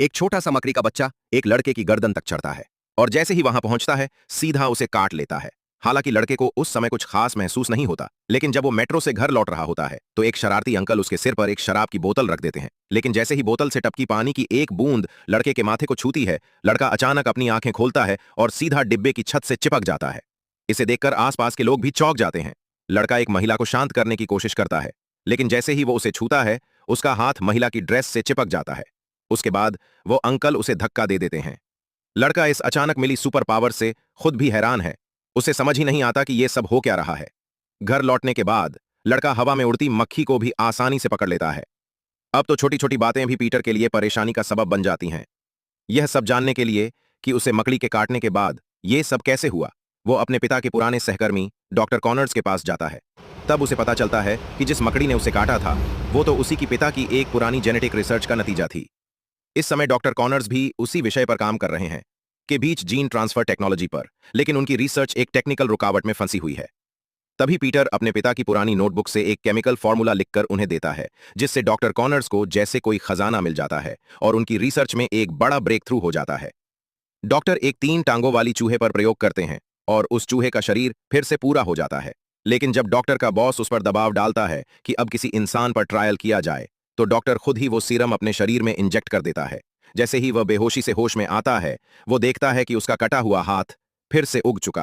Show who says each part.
Speaker 1: एक छोटा सा मकड़ी का बच्चा एक लड़के की गर्दन तक चढ़ता है और जैसे ही वहां पहुंचता है सीधा उसे काट लेता है। हालांकि लड़के को उस समय कुछ खास महसूस नहीं होता, लेकिन जब वो मेट्रो से घर लौट रहा होता है तो एक शरारती अंकल उसके सिर पर एक शराब की बोतल रख देते हैं। लेकिन जैसे ही बोतल से टपकी पानी की एक बूंद लड़के के माथे को छूती है, लड़का अचानक अपनी आंखें खोलता है और सीधा डिब्बे की छत से चिपक जाता है। इसे देखकर आसपास के लोग भी चौंक जाते हैं। लड़का एक महिला को शांत करने की कोशिश करता है, लेकिन जैसे ही वो उसे छूता है उसका हाथ महिला की ड्रेस से चिपक जाता है। उसके बाद वो अंकल उसे धक्का दे देते हैं। लड़का इस अचानक मिली सुपर पावर से खुद भी हैरान है। उसे समझ ही नहीं आता कि ये सब हो क्या रहा है। घर लौटने के बाद लड़का हवा में उड़ती मक्खी को भी आसानी से पकड़ लेता है। अब तो छोटी छोटी बातें भी पीटर के लिए परेशानी का सबब बन जाती हैं। यह सब जानने के लिए कि उसे मकड़ी के काटने के बाद ये सब कैसे हुआ, वो अपने पिता के पुराने सहकर्मी डॉक्टर कॉनर्स के पास जाता है। तब उसे पता चलता है कि जिस मकड़ी ने उसे काटा था वो तो उसी की पिता की एक पुरानी जेनेटिक रिसर्च का नतीजा थी। इस समय डॉक्टर कॉनर्स भी उसी विषय पर काम कर रहे हैं, के बीच जीन ट्रांसफर टेक्नोलॉजी पर, लेकिन उनकी रिसर्च एक टेक्निकल रुकावट में फंसी हुई है। तभी पीटर अपने पिता की पुरानी नोटबुक से एक केमिकल फॉर्मूला लिखकर उन्हें देता है, जिससे डॉक्टर कॉनर्स को जैसे कोई खजाना मिल जाता है और उनकी रिसर्च में एक बड़ा ब्रेक थ्रू हो जाता है। डॉक्टर एक 3 टांगों वाली चूहे पर प्रयोग करते हैं और उस चूहे का शरीर फिर से पूरा हो जाता है। लेकिन जब डॉक्टर का बॉस उस पर दबाव डालता है कि अब किसी इंसान पर ट्रायल किया जाए, तो डॉक्टर खुद ही वो सीरम अपने शरीर में इंजेक्ट कर देता है। जैसे ही वह बेहोशी से होश में आता है, वो देखता है कि उसका कटा हुआ हाथ फिर से उग चुका